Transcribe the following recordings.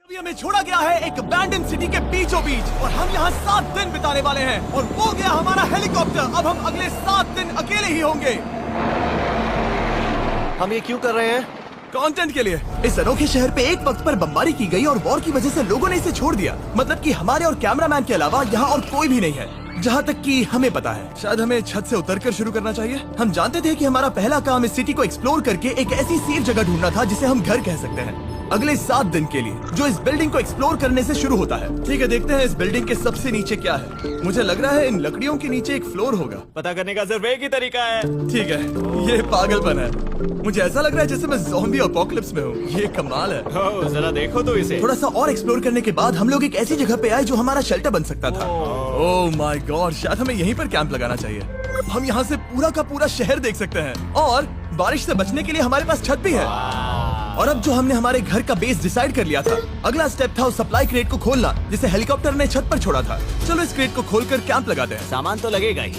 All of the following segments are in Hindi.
अभी हमें छोड़ा गया है एक अबैंडन सिटी के बीचों बीच और हम यहाँ 7 दिन बिताने वाले हैं और वो गया हमारा हेलीकॉप्टर। अब हम अगले 7 दिन अकेले ही होंगे। हम ये क्यों कर रहे हैं? कंटेंट के लिए। इस अनोखे शहर पे एक वक्त पर बमबारी की गई और वॉर की वजह से लोगों ने इसे छोड़ दिया। मतलब कि हमारे और कैमरामैन के अलावा यहाँ और कोई भी नहीं है, जहाँ तक कि हमें पता है। शायद हमें छत से उतरकर शुरू करना चाहिए। हम जानते थे कि हमारा पहला काम इस सिटी को एक्सप्लोर करके एक ऐसी सेफ जगह ढूंढना था जिसे हम घर कह सकते हैं, अगले 7 दिन के लिए, जो इस बिल्डिंग को एक्सप्लोर करने से शुरू होता है। ठीक है, देखते हैं इस बिल्डिंग के सबसे नीचे क्या है। मुझे लग रहा है इन लकड़ियों के नीचे एक फ्लोर होगा। पता करने का सिर्फ एक ही तरीका है। ठीक है, ये पागलपन है। मुझे ऐसा लग रहा है जैसे मैं ज़ॉम्बी अपोकलिप्स में हूँ। ये कमाल है। ओह, जरा देखो तो इसे। थोड़ा सा और एक्सप्लोर करने के बाद हम लोग एक ऐसी जगह पे आए जो हमारा शेल्टर बन सकता था। ओह माय गॉड, शायद हमें यहीं पर कैंप लगाना चाहिए। हम यहाँ से पूरा का पूरा शहर देख सकते हैं और बारिश से बचने के लिए हमारे पास छत भी है। और अब जो हमने हमारे घर का बेस डिसाइड कर लिया था, अगला स्टेप था उस सप्लाई क्रेट को खोलना जिसे हेलीकॉप्टर ने छत पर छोड़ा था। चलो इस क्रेट को खोलकर कैंप लगाते हैं। सामान तो लगेगा ही।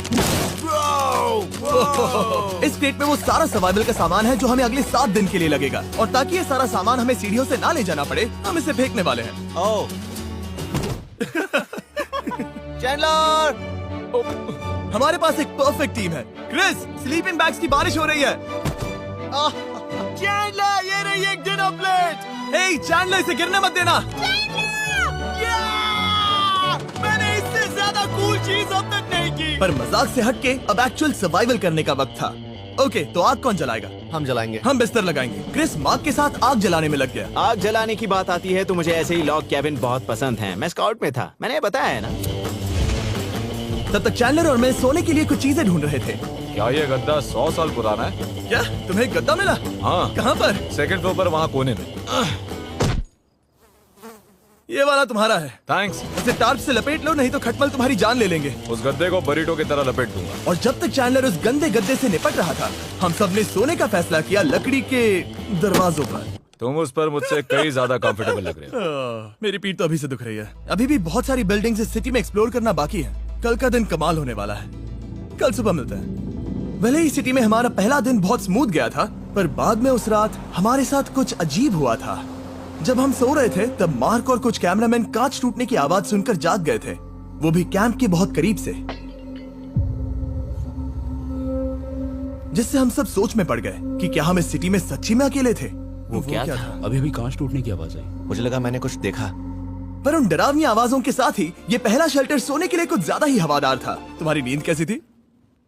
इस क्रेट में वो सारा सर्वाइवल का सामान है जो हमें अगले 7 दिन के लिए लगेगा। और ताकि ये सारा सामान हमें सीढ़ियों से ना ले जाना पड़े, हम इसे फेंकने वाले हैं। ओह, चैंडलर! हमारे पास एक परफेक्ट टीम है। क्रिस, स्लीपिंग बैग्स की बारिश हो रही है। चैंडलर, ये रही एक डिनर प्लेट। हे चैंडलर, इसे गिरने मत देना। मैंने इससे ज्यादा कूल चीज अब तक नहीं की। पर मजाक से हटके अब एक्चुअल सर्वाइवल करने का वक्त था। ओके, तो आग कौन जलाएगा? हम जलाएंगे। हम बिस्तर लगाएंगे। क्रिस मार्क के साथ आग जलाने में लग गया। आग जलाने की बात आती है तो मुझे ऐसे ही लॉग कैबिन बहुत पसंद हैं। मैं स्काउट में था, मैंने बताया है ना। तब तक चैंडलर और मैं सोने के लिए कुछ चीजें ढूंढ रहे थे। क्या ये गद्दा 100 साल पुराना है? क्या तुम्हें गद्दा मिला? हाँ। कहाँ पर? सेकंड फ्लोर पर, वहाँ कोने में। ये वाला तुम्हारा है। थैंक्स। इसे टार्प से लपेट लो, नहीं तो खटमल तुम्हारी जान ले लेंगे। उस गद्दे को बरीटो की तरह लपेट दूंगा। और जब तक चैंडलर उस गंदे गद्दे से निपट रहा था, हम सब ने सोने का फैसला किया लकड़ी के दरवाजों पर। तुम उस पर मुझसे कई ज्यादा कंफर्टेबल लग रहे हो। मेरी पीठ तो अभी से दुख रही है। अभी भी बहुत सारी बिल्डिंग्स इस सिटी में एक्सप्लोर करना बाकी है। कल का दिन कमाल होने वाला है। कल सुबह मिलते हैं। भले ही सिटी में हमारा पहला दिन बहुत स्मूथ गया था, पर बाद में उस रात हमारे साथ कुछ अजीब हुआ था। जब हम सो रहे थे तब मार्क और कुछ कैमरामैन कांच टूटने की आवाज सुनकर जाग गए थे, वो भी कैंप के बहुत करीब से, जिससे हम सब सोच में पड़ गए कि क्या हम इस सिटी में सच्ची में अकेले थे। वो क्या था? अभी भी कांच टूटने की आवाज आई। मुझे लगा मैंने कुछ देखा। पर उन डरावनी आवाजों के साथ ही ये पहला शेल्टर सोने के लिए कुछ ज्यादा ही हवादार था। तुम्हारी नींद कैसी थी?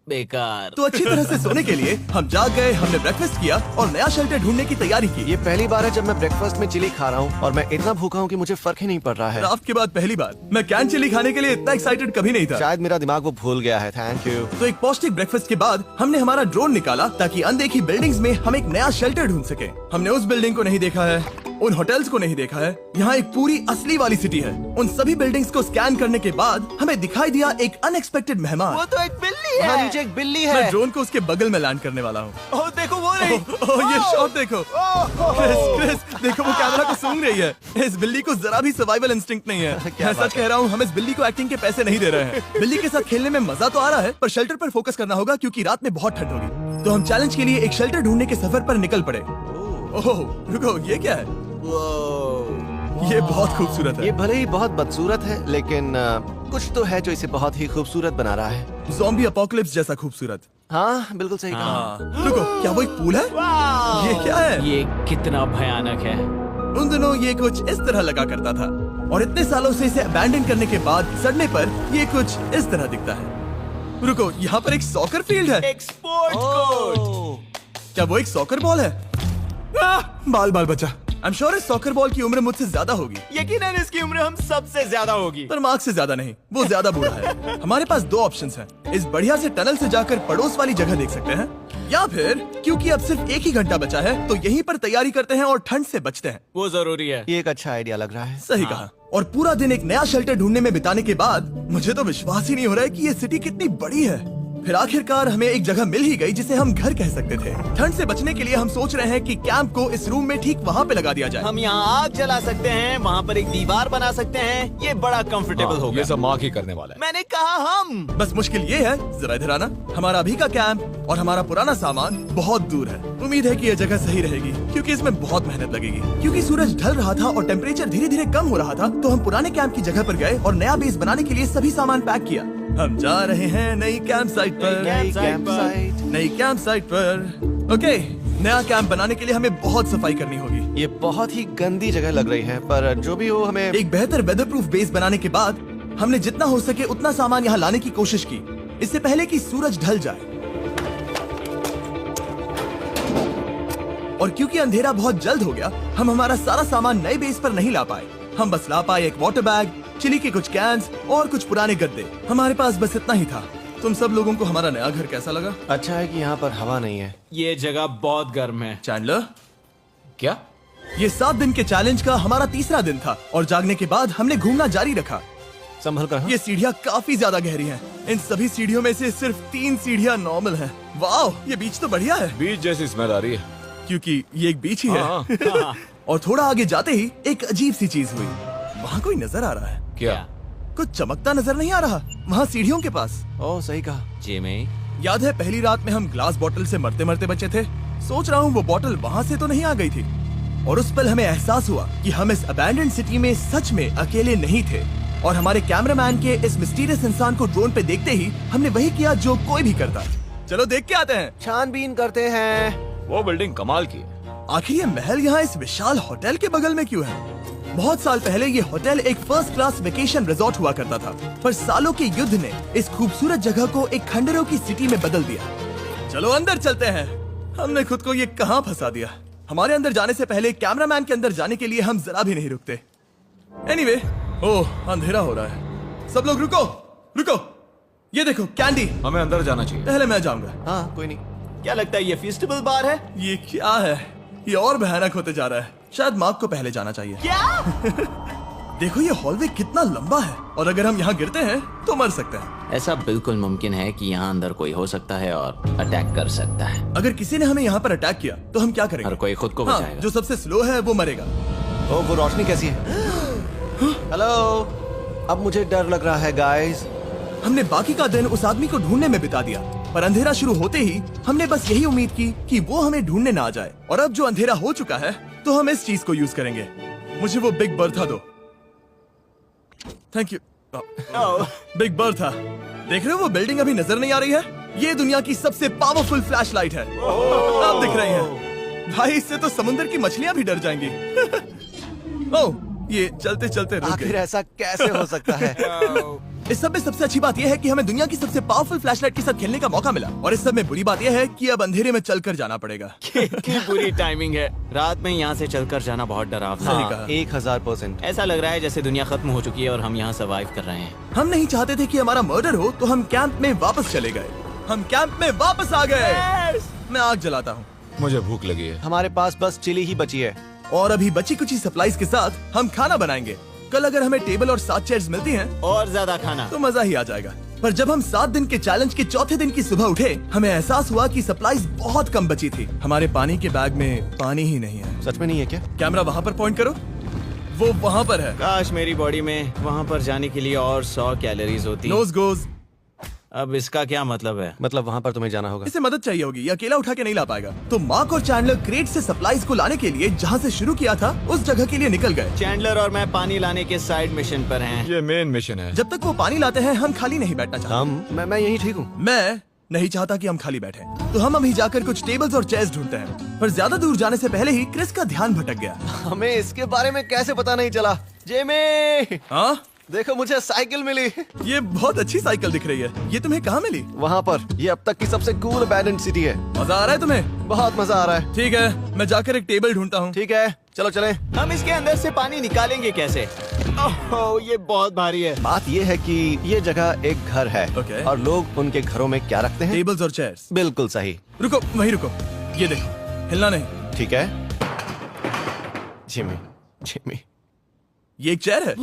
बेकार। तो अच्छी तरह से सोने के लिए हम जाग गए, हमने ब्रेकफास्ट किया और नया शेल्टर ढूंढने की तैयारी की। ये पहली बार है जब मैं ब्रेकफास्ट में चिली खा रहा हूँ और मैं इतना भूखा हूँ कि मुझे फर्क ही नहीं पड़ रहा है। रात के बाद पहली बार। मैं कैन चिली खाने के लिए इतना एक्साइटेड कभी नहीं था। शायद मेरा दिमाग वो भूल गया है। Thank you. तो एक पौष्टिक ब्रेकफास्ट के बाद हमने हमारा ड्रोन निकाला ताकि अनदेखी बिल्डिंग्स में हम एक नया शेल्टर ढूंढ सके। हमने उस बिल्डिंग को नहीं देखा है, उन होटल्स को नहीं देखा है। यहाँ एक पूरी असली वाली सिटी है। उन सभी बिल्डिंग्स को स्कैन करने के बाद हमें दिखाई दिया एक अनएक्सपेक्टेड मेहमान। वो तो एक बिल्ली वहाँ है। नीचे एक बिल्ली मैं है। ड्रोन को उसके बगल में लैंड करने वाला हूँ। ओह, देखो वो रही। ये शॉट देखो। क्रिस, देखो वो कैमरा को सूंघ रही है। इस बिल्ली को जरा भी सर्वाइवल इंस्टिंक्ट नहीं है। मैं सच कह रहा हूँ, हम इस बिल्ली को एक्टिंग के पैसे नहीं दे रहे हैं। बिल्ली के साथ खेलने में मजा तो आ रहा है, पर शेल्टर पर फोकस करना होगा क्योंकि रात में बहुत ठंड होगी। तो हम चैलेंज के लिए एक शेल्टर ढूंढने के सफर पर निकल पड़े। ओह रुको, ये क्या है? ये बहुत खूबसूरत है। ये भले ही बहुत बदसूरत है, लेकिन कुछ तो है जो इसे बहुत ही खूबसूरत बना रहा है। ज़ॉम्बी अपोकलिप्स जैसा खूबसूरत। हाँ, बिल्कुल सही कहा। रुको, क्या वो एक पूल है? ये क्या है? ये कितना भयानक है। उन दिनों ये कुछ इस तरह लगा करता था और इतने सालों से इसे अबैंडन करने के बाद सड़ने पर ये कुछ इस तरह दिखता है। रुको, यहाँ पर एक सॉकर फील्ड है। एक स्पोर्ट्स कोर्ट। क्या वो एक सॉकर बॉल है? बाल बाल बचा। आई एम श्योर इस सॉकर बॉल की उम्र मुझसे ज्यादा होगी। यकीनन इसकी उम्र हम सबसे ज्यादा होगी। पर मार्क से ज्यादा नहीं, वो ज्यादा बूढ़ा है। हमारे पास 2 ऑप्शंस हैं। इस बढ़िया से टनल से जाकर पड़ोस वाली जगह देख सकते हैं, या फिर क्योंकि अब सिर्फ 1 ही घंटा बचा है तो यहीं पर तैयारी करते हैं और ठंड से बचते हैं। वो जरूरी है। ये एक अच्छा आइडिया लग रहा है। सही कहा। और पूरा दिन एक नया शेल्टर ढूंढने में बिताने के बाद मुझे तो विश्वास ही नहीं हो रहा है कि ये सिटी कितनी बड़ी है। फिर आखिरकार हमें एक जगह मिल ही गई जिसे हम घर कह सकते थे। ठंड से बचने के लिए हम सोच रहे हैं कि कैंप को इस रूम में ठीक वहाँ पे लगा दिया जाए। हम यहाँ आग जला सकते हैं, वहाँ पर एक दीवार बना सकते हैं। ये बड़ा कंफर्टेबल होगा। ये सब मार्क ही करने वाला है। मैंने कहा हम। बस मुश्किल ये है, जरा इधर आना, हमारा अभी का कैंप और हमारा पुराना सामान बहुत दूर है। उम्मीद है कि यह जगह सही रहेगी क्योंकि इसमें बहुत मेहनत लगेगी। क्योंकि सूरज ढल रहा था और टेम्परेचर धीरे धीरे कम हो रहा था, तो हम पुराने कैंप की जगह पर गए और नया बेस बनाने के लिए सभी सामान पैक किया। हम जा रहे हैं नई कैंप साइट पर। नई कैंप साइट पर। ओके, नया कैंप बनाने के लिए हमें बहुत सफाई करनी होगी। ये बहुत ही गंदी जगह लग रही है, पर जो भी हो हमें एक बेहतर वेदर प्रूफ बेस बनाने के बाद हमने जितना हो सके उतना सामान यहाँ लाने की कोशिश की, इससे पहले कि सूरज ढल जाए। और क्योंकि अंधेरा बहुत जल्द हो गया, हम हमारा सारा सामान नए बेस पर नहीं ला पाए। हम बस ला पाए एक वाटर बैग, चिली के कुछ कैंस और कुछ पुराने गद्दे। हमारे पास बस इतना ही था। तुम सब लोगों को हमारा नया घर कैसा लगा? अच्छा है कि यहाँ पर हवा नहीं है। ये जगह बहुत गर्म है। चैंडलर, क्या? ये 7 दिन के चैलेंज का हमारा तीसरा दिन था और जागने के बाद हमने घूमना जारी रखा। संभल कर। ये सीढ़ियाँ काफी ज्यादा गहरी हैं। इन सभी सीढ़ियों में से सिर्फ 3 सीढ़ियाँ नॉर्मल हैं। वाह, ये बीच तो बढ़िया है बीच जैसी स्मेल आ रही है। क्योंकि ये एक बीच ही है। हाँ। और थोड़ा आगे जाते ही एक अजीब सी चीज हुई। वहाँ कोई नजर आ रहा है। क्या? कुछ चमकता नजर नहीं आ रहा वहाँ सीढ़ियों के पास। ओह, सही कहा। जिमी, याद है पहली रात में हम ग्लास बोतल से मरते मरते बचे थे? सोच रहा हूँ वो बोतल वहाँ से तो नहीं आ गई थी। और उस पल हमें एहसास हुआ कि हम इस अबैंडन्ड सिटी में सच में अकेले नहीं थे। और हमारे कैमरामैन के इस मिस्टीरियस इंसान को ड्रोन पे देखते ही हमने वही किया जो कोई भी करता। चलो देख के आते हैं। छानबीन करते हैं। वो बिल्डिंग कमाल की है। आखिर ये महल यहाँ इस विशाल होटल के बगल में क्यों है? बहुत साल पहले ये होटल एक फर्स्ट क्लास वेकेशन रिजॉर्ट हुआ करता था, पर सालों के युद्ध ने इस खूबसूरत जगह को एक खंडरों की सिटी में बदल दिया। चलो अंदर चलते हैं। हमने खुद को ये कहाँ फंसा दिया। हमारे अंदर जाने से पहले कैमरामैन के अंदर जाने के लिए हम जरा भी नहीं रुकते। एनीवे, ओह अंधेरा हो रहा है। सब लोग रुको रुको, ये देखो कैंडी। हमें अंदर जाना चाहिए। पहले मैं जाऊंगा। हाँ, कोई नहीं। क्या लगता है ये फेस्टिवल बार है? ये क्या है? ये और भयानक होते जा रहा है। शायद मार्क को पहले जाना चाहिए। क्या? देखो ये हॉलवे कितना लंबा है और अगर हम यहाँ गिरते हैं तो मर सकते हैं। ऐसा बिल्कुल मुमकिन है कि यहाँ अंदर कोई हो सकता है और अटैक कर सकता है। अगर किसी ने हमें यहाँ पर अटैक किया तो हम क्या करेंगे? हर कोई खुद को हाँ, बचाएगा। जो सबसे स्लो है वो मरेगा। ओह, वो रोशनी कैसी है? हेलो, अब मुझे डर लग रहा है गाइस। हमने बाकी का दिन उस आदमी को ढूंढने में बिता दिया, पर अंधेरा शुरू होते ही हमने बस यही उम्मीद की कि वो हमें ढूंढने ना आ जाए। और अब जो अंधेरा हो चुका है तो हम इस चीज को यूज करेंगे। मुझे वो बिग बर्था दो। Thank you. बिग बर्था, देख रहे हो वो बिल्डिंग अभी नजर नहीं आ रही है? ये दुनिया की सबसे पावरफुल फ्लैश लाइट है। अब दिख रही है भाई, इससे तो समुद्र की मछलियां भी डर जाएंगी। ओह, ये चलते चलते रुक आखिर गई। ऐसा कैसे हो सकता है? इस सब में सबसे अच्छी बात यह है कि हमें दुनिया की सबसे पावरफुल फ्लैशलाइट के साथ खेलने का मौका मिला। और इस सब में बुरी बात यह है कि अब अंधेरे में चलकर जाना पड़ेगा। कितनी बुरी टाइमिंग है। रात में यहाँ से चलकर जाना बहुत डरावना सही है। कहा। 1000%। ऐसा लग रहा है जैसे दुनिया खत्म हो चुकी है और हम यहाँ सर्वाइव कर रहे हैं। हम नहीं चाहते थे कि हमारा मर्डर हो, तो हम कैंप में वापस चले गए। हम कैंप में वापस आ गए। मैं आग जलाता हूँ मुझे भूख लगी है। हमारे पास बस चिली ही बची है। और अभी बची कुछ सप्लाईज के साथ हम खाना बनाएंगे। कल अगर हमें टेबल और 7 चेयर्स मिलती हैं और ज्यादा खाना। तो मजा ही आ जाएगा। पर जब हम 7 दिन के चैलेंज के चौथे दिन की सुबह उठे, हमें एहसास हुआ कि सप्लाईज बहुत कम बची थी। हमारे पानी के बैग में पानी ही नहीं है। सच में नहीं है क्या? कैमरा वहाँ पर पॉइंट करो, वो वहाँ पर है। काश मेरी बॉडी में वहाँ पर जाने के लिए और 100 कैलोरीज होती। Nose goes. अब इसका क्या मतलब है? मतलब वहाँ पर तुम्हें जाना होगा। इसे मदद चाहिए होगी, ये अकेला उठा के नहीं ला पाएगा। तो मार्क और चैंडलर क्रेट से सप्लाईज को लाने के लिए जहाँ से शुरू किया था उस जगह के लिए निकल गए। चैंडलर और मैं पानी लाने के साइड मिशन पर हैं। ये मेन मिशन है। जब तक वो पानी लाते हैं हम खाली नहीं बैठना चाहते। मैं यही ठीक हूँ। मैं नहीं चाहता कि हम खाली बैठे, तो हम अभी जाकर कुछ टेबल्स और चेयर्स ढूंढते हैं। पर ज्यादा दूर जाने से पहले ही क्रिस का ध्यान भटक गया। हमें इसके बारे में कैसे पता नहीं चला? जेमी, हाँ, देखो मुझे साइकिल मिली। ये बहुत अच्छी साइकिल दिख रही है। ये तुम्हें कहाँ मिली? वहाँ पर। ये अब तक की सबसे कूल अबैंडन्ड सिटी है। मजा आ रहा है तुम्हें? बहुत मजा आ रहा है। ठीक है, मैं जाकर एक टेबल ढूंढता हूँ। ठीक है, चलो चलें। हम इसके अंदर से पानी निकालेंगे कैसे? ओह, ये बहुत भारी है। बात ये है कि ये जगह एक घर है। Okay. और लोग उनके घरों में क्या रखते हैं? टेबल्स और चेयर्स। बिल्कुल सही। रुको, वहीं रुको। ये देखो, हिलना नहीं। ठीक है। जिमी, जिमी, ये एक चेयर है।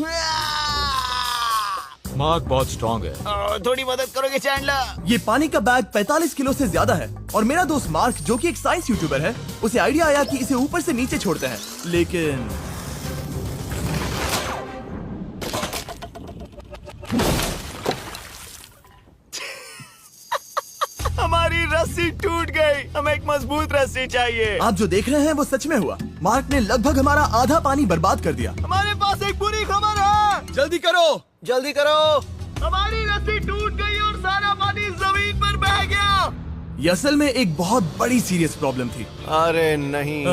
मार्क बहुत स्ट्रांग है। थोड़ी मदद करोगे चैंडलर? ये पानी का बैग 45 किलो से ज्यादा है और मेरा दोस्त मार्क जो कि एक साइंस यूट्यूबर है, उसे आइडिया आया कि इसे ऊपर से नीचे छोड़ते हैं, लेकिन हमारी रस्सी टूट गई। हमें एक मजबूत रस्सी चाहिए। आप जो देख रहे हैं वो सच में हुआ। मार्क ने लगभग हमारा आधा पानी बर्बाद कर दिया। हमारे पास एक बुरी खबर है। जल्दी करो। जल्दी करो। हमारी रस्सी टूट गई और सारा पानी जमीन पर बह गया। ये असल में एक बहुत बड़ी सीरियस प्रॉब्लम थी। अरे नहीं।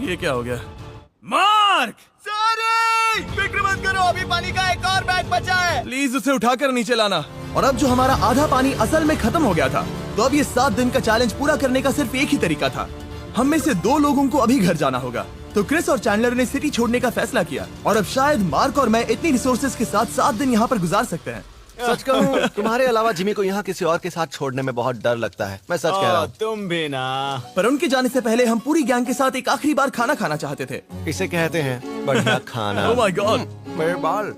ये क्या हो गया? मार्क, सॉरी, फिक्र मत करो, अभी पानी का एक और बैग बचा है। प्लीज उसे उठाकर नीचे लाना। और अब जो हमारा आधा पानी असल में खत्म हो गया था, तो अब ये 7 दिन का चैलेंज पूरा करने का सिर्फ एक ही तरीका था। हम में से 2 लोगों को अभी घर जाना होगा। तो क्रिस और चैंडलर ने सिटी छोड़ने का फैसला किया और अब शायद मार्क और मैं इतनी रिसोर्सेज के साथ 7 दिन यहाँ पर गुजार सकते हैं। सच कहूँ, तुम्हारे अलावा जिमी को यहाँ किसी और के साथ छोड़ने में बहुत डर लगता है। मैं सच कह रहा हूँ। तुम भी ना। पर उनके जाने से पहले हम पूरी गैंग के साथ एक आखिरी बार खाना खाना चाहते थे। इसे कहते हैं बढ़िया खाना। ओह माय गॉड, मेरे बाल।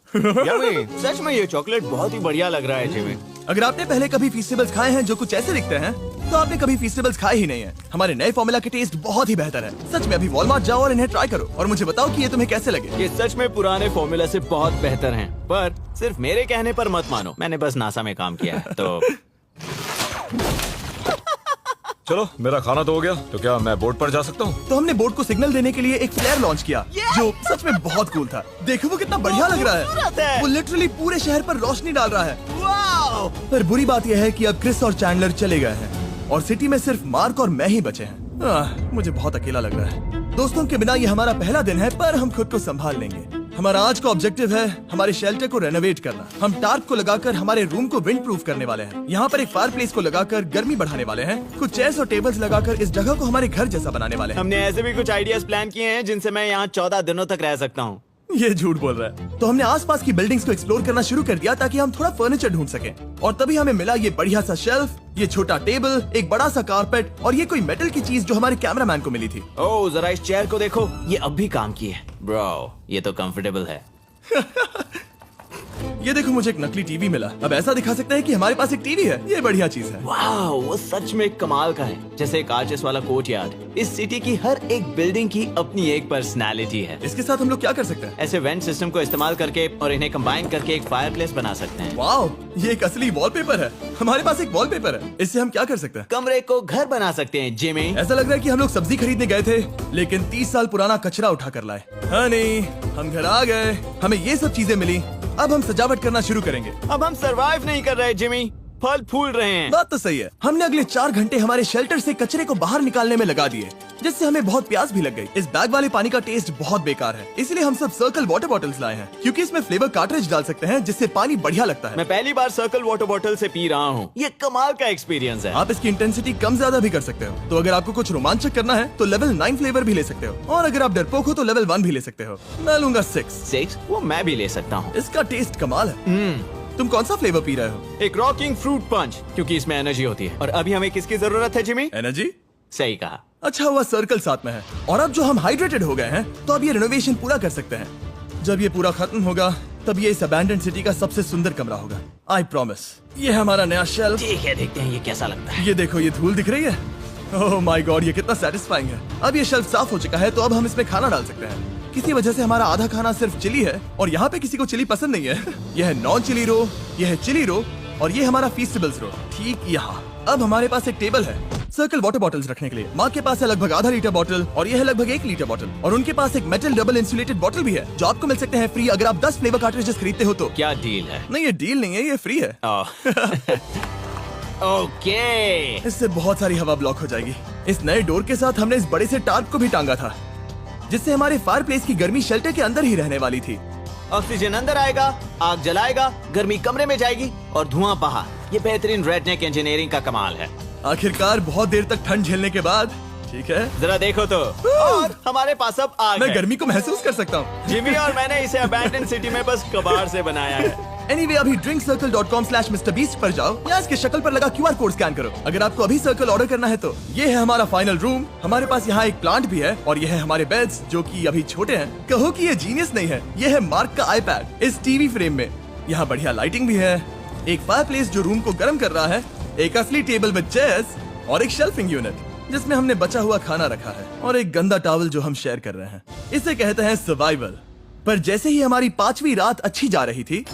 यम्मी। सच में ये चॉकलेट बहुत ही बढ़िया लग रहा है जिमी। अगर आपने पहले कभी फीस्टेबल्स खाए हैं जो कुछ ऐसे दिखते हैं, तो आपने कभी फीस्टेबल्स खाए ही नहीं है। हमारे नए फॉर्मूला के टेस्ट बहुत ही बेहतर है। सच में अभी वॉलमार्ट जाओ और इन्हें ट्राई करो और मुझे बताओ कि ये तुम्हें कैसे लगे। ये सच में पुराने फॉर्मूला से बहुत बेहतर हैं, पर सिर्फ मेरे कहने पर मत मानो। मैंने बस नासा में काम किया है तो। चलो, मेरा खाना तो हो गया, तो क्या मैं बोट पर जा सकता हूँ? तो हमने बोट को सिग्नल देने के लिए एक फ्लेयर लॉन्च किया, जो सच में बहुत कूल था। देखो वो कितना बढ़िया लग रहा खूबसूरत है। है। वो लिटरली पूरे शहर पर रोशनी डाल रहा है। वाओ! पर बुरी बात यह है कि अब क्रिस और चैंडलर चले गए हैं और सिटी में सिर्फ मार्क और मैं ही बचे हैं। मुझे बहुत अकेला लग रहा है। दोस्तों के बिना ये हमारा पहला दिन है, पर हम खुद को संभाल लेंगे। हमारा आज का ऑब्जेक्टिव है हमारे शेल्टर को रेनोवेट करना। हम टार्प को लगाकर हमारे रूम को विंड प्रूफ करने वाले हैं। यहाँ पर एक फायर प्लेस को लगाकर गर्मी बढ़ाने वाले हैं। कुछ चेयर्स और टेबल्स लगाकर इस जगह को हमारे घर जैसा बनाने वाले हैं। हमने ऐसे भी कुछ आइडियाज प्लान किए हैं जिनसे मैं यहाँ 14 दिनों तक रह सकता हूँ। ये झूठ बोल रहा है। तो हमने आसपास की बिल्डिंग्स को एक्सप्लोर करना शुरू कर दिया ताकि हम थोड़ा फर्नीचर ढूंढ सकें। और तभी हमें मिला ये बढ़िया सा शेल्फ, ये छोटा टेबल, एक बड़ा सा कारपेट और ये कोई मेटल की चीज जो हमारे कैमरामैन को मिली थी। ओह, जरा इस चेयर को देखो, ये अब भी काम की है। ब्रो, ये तो कंफर्टेबल है। ये देखो, मुझे एक नकली टीवी मिला। अब ऐसा दिखा सकते हैं कि हमारे पास एक टीवी है। ये बढ़िया चीज है। वाओ, वो सच में कमाल का है। जैसे एक आर्चेस वाला कोर्टयार्ड। इस सिटी की हर एक बिल्डिंग की अपनी एक पर्सनालिटी है। इसके साथ हम लोग क्या कर सकते हैं? ऐसे वेंट सिस्टम को इस्तेमाल करके और इन्हें कंबाइन करके एक फायरप्लेस बना सकते हैं। वाओ, ये एक असली वॉलपेपर है। हमारे पास एक वॉलपेपर है। इससे हम क्या कर सकते हैं? कमरे को घर बना सकते हैं जिमी। ऐसा लग रहा है कि हम लोग सब्जी खरीदने गए थे, लेकिन 30 साल पुराना कचरा उठा कर लाए। हाँ नहीं, हम घर आ गए, हमें ये सब चीजें मिली। अब हम सजावट करना शुरू करेंगे। अब हम सरवाइव नहीं कर रहे जिमी, फल फूल रहे हैं। बात तो सही है। हमने अगले 4 घंटे हमारे शेल्टर से कचरे को बाहर निकालने में लगा दिए, जिससे हमें बहुत प्यास भी लग गई। इस बैग वाले पानी का टेस्ट बहुत बेकार है, इसलिए हम सब सर्कल वाटर बॉटल्स लाए हैं, क्योंकि इसमें फ्लेवर कार्ट्रिज डाल सकते हैं जिससे पानी बढ़िया लगता है। मैं पहली बार सर्कल वाटर बॉटल से पी रहा हूँ। ये कमाल का एक्सपीरियंस है। आप इसकी इंटेंसिटी कम ज्यादा भी कर सकते हो। तो अगर आपको कुछ रोमांचक करना है तो लेवल 9 फ्लेवर भी ले सकते हो, और अगर आप डरपोक हो तो लेवल 1 भी ले सकते हो। मैं लूंगा 6। 6? वो मैं भी ले सकता हूँ। इसका टेस्ट कमाल है। तुम कौन सा फ्लेवर पी रहे हो? एक रॉकिंग फ्रूट पंच, क्योंकि इसमें एनर्जी होती है। और अभी हमें किसकी जरूरत है जिमी? एनर्जी? सही कहा। अच्छा हुआ सर्कल साथ में है। और अब जो हम हाइड्रेटेड हो गए हैं, तो अब ये रिनोवेशन पूरा कर सकते हैं। जब ये पूरा खत्म होगा, तब ये इस अबैंडन्ड सिटी का सबसे सुंदर कमरा होगा। I promise. ये है हमारा नया शेल्फ। ठीक है, देखते हैं ये कैसा लगता है। ये देखो, ये धूल दिख रही है। ओह माय गॉड, ये कितना सेटिस्फाइंग है। अब ये शेल्फ साफ हो चुका है, तो अब हम इसमें खाना डाल सकते हैं। किसी वजह से हमारा आधा खाना सिर्फ चिली है, और यहाँ पे किसी को चिली पसंद नहीं है। यह है नॉन चिली रो, यह है चिली रो, और ये हमारा फीस्टेबल्स रो ठीक यहाँ। अब हमारे पास एक टेबल है सर्कल वाटर बॉटल्स रखने के लिए। माँ के पास है लगभग आधा लीटर बॉटल, और ये है लगभग 1 लीटर बॉटल। और उनके पास एक मेटल डबल इंसुलेटेड बॉटल भी है, जो आपको मिल सकते हैं फ्री अगर आप 10 फ्लेवर कार्ट्रिजेस खरीदते हो तो। क्या डील है? नहीं, ये डील नहीं है, ये फ्री है। ओके। इससे बहुत सारी हवा ब्लॉक हो जाएगी। इस नए डोर के साथ हमने इस बड़े से टार्प को भी टांगा था, जिससे हमारे फायर प्लेस की गर्मी शेल्टर के अंदर ही रहने वाली थी। ऑक्सीजन अंदर आएगा, आग जलाएगा, गर्मी कमरे में जाएगी और धुआं बाहर। ये बेहतरीन रेडनेक इंजीनियरिंग का कमाल है। आखिरकार बहुत देर तक ठंड झेलने के बाद, ठीक है, जरा देखो तो। और हमारे पास अब आग मैं है। गर्मी को महसूस कर सकता हूँ। जिमी और मैंने इसे अबैंडन सिटी में बस कबाड़ से बनाया है। Anyway, अभी drinkcircle.com/MrBeast पर जाओ या इसके शक्ल पर लगा QR कोड स्कैन करो। अगर आपको अभी सर्कल ऑर्डर करना है तो ये है हमारा फाइनल रूम। हमारे पास यहाँ एक प्लांट भी है, और ये है हमारे बेड्स जो कि अभी छोटे हैं। कहो कि ये जीनियस नहीं है, ये है मार्क का iPad इस टीवी फ्रेम में। यहाँ बढ़िया लाइटिंग भी है, एक फायरप्लेस जो रूम को गर्म कर रहा है, एक असली टेबल विद चेयर्स और एक शेल्फिंग यूनिट जिसमें हमने बचा हुआ खाना रखा है और एक गंदा टॉवल जो हम शेयर कर रहे हैं। इसे कहते हैं सर्वाइवल। पर जैसे ही हमारी 5वीं रात अच्छी जा रही थी,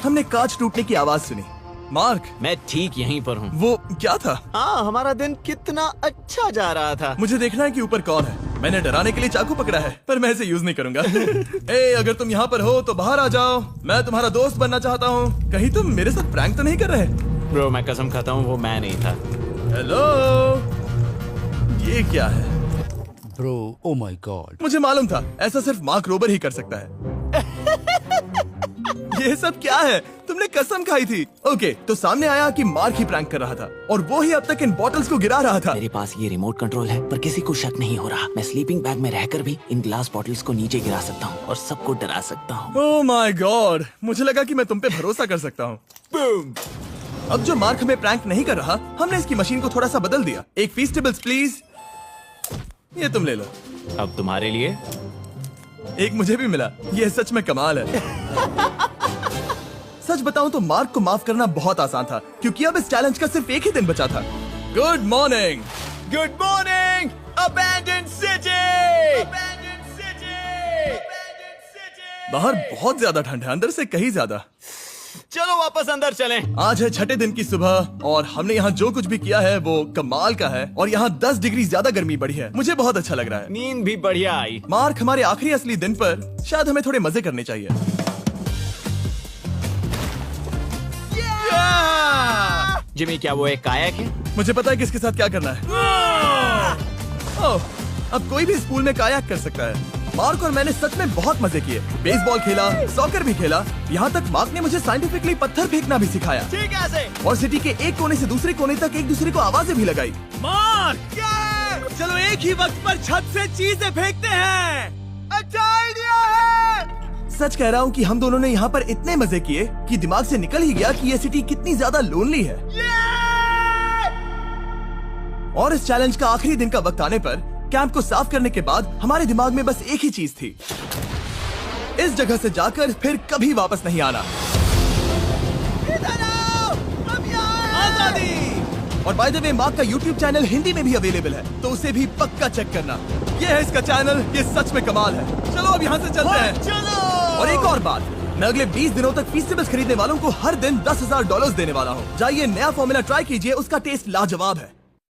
हमने कांच टूटने की आवाज सुनी। मार्क, मैं ठीक यहीं पर हूँ। वो क्या था? हाँ, हमारा दिन कितना अच्छा जा रहा था। मुझे देखना है कि ऊपर कौन है। मैंने डराने के लिए चाकू पकड़ा है, पर मैं इसे यूज नहीं करूंगा। ए, अगर तुम यहाँ पर हो तो बाहर आ जाओ, मैं तुम्हारा दोस्त बनना चाहता हूँ। कहीं तुम मेरे साथ प्रैंक तो नहीं कर रहे? ब्रो, मैं कसम खाता हूँ वो मैं नहीं था। हेलो, ये क्या है? Bro, oh my God. मुझे मालूम था ऐसा सिर्फ मार्क रोबर ही कर सकता है। ये सब क्या है? तुमने कसम खाई थी। ओके, तो सामने आया कि मार्क ही प्रैंक कर रहा था और वो ही अब तक इन बॉटल्स को गिरा रहा था। मेरे पास ये रिमोट कंट्रोल है, पर किसी को शक नहीं हो रहा। मैं स्लीपिंग बैग में रहकर भी इन ग्लास बॉटल्स को नीचे गिरा सकता हूँ और सबको डरा सकता हूँ। ओह माय गॉड, मुझे लगा कि मैं तुम पे भरोसा कर सकता हूँ। अब जो मार्क हमें प्रैंक नहीं कर रहा, हमने इसकी मशीन को थोड़ा सा बदल दिया। एक फीस्टेबल्स प्लीज, ये तुम ले लो। अब तुम्हारे लिए एक मुझे भी मिला। ये सच में कमाल है। सच बताऊं तो मार्क को माफ करना बहुत आसान था, क्योंकि अब इस चैलेंज का सिर्फ एक ही दिन बचा था। Good morning, good morning, abandoned city. बाहर बहुत ज्यादा ठंड है, अंदर से कहीं ज्यादा। चलो वापस अंदर चलें। आज है 6ठे दिन की सुबह और हमने यहाँ जो कुछ भी किया है वो कमाल का है और यहाँ 10 डिग्री ज्यादा गर्मी बढ़ी है। मुझे बहुत अच्छा लग रहा है। नींद भी बढ़िया आई। मार्क, हमारे आखिरी असली दिन पर शायद हमें थोड़े मजे करने चाहिए। जिमी, क्या वो एक कायाक है? मुझे पता है किसके साथ क्या करना है। ओह, अब कोई भी इस पूल में कायाक कर सकता है। मार्क और मैंने सच में बहुत मजे किए। बेसबॉल खेला, सॉकर भी खेला, यहाँ तक मार्क ने मुझे साइंटिफिकली पत्थर फेंकना भी सिखाया। ठीक है। और सिटी के एक कोने से दूसरे कोने तक एक दूसरे को आवाजें भी लगाई। मार्क, चलो एक ही वक्त पर छत से चीजें फेंकते हैं। अच्छा आइडिया है। सच कह रहा हूँ कि हम दोनों ने यहाँ पर इतने मजे किए कि दिमाग से निकल ही गया कि ये सिटी कितनी ज्यादा लोनली है। और इस चैलेंज का आखिरी दिन का वक्त आने पर कैंप को साफ करने के बाद हमारे दिमाग में बस एक ही चीज थी, इस जगह से जाकर फिर कभी वापस नहीं आना। आजादी। और बाय द वे, मार्क का YouTube चैनल हिंदी में भी अवेलेबल है, तो उसे भी पक्का चेक करना। ये है इसका चैनल, ये सच में कमाल है। चलो अब यहाँ से चलते हैं। चलो। और एक और बात, मैं अगले 20 दिनों तक फीस्टेबल्स खरीदने वालों को हर दिन $10,000 देने वाला हूँ। जाइए नया फॉर्मूला ट्राई कीजिए, उसका टेस्ट लाजवाब है।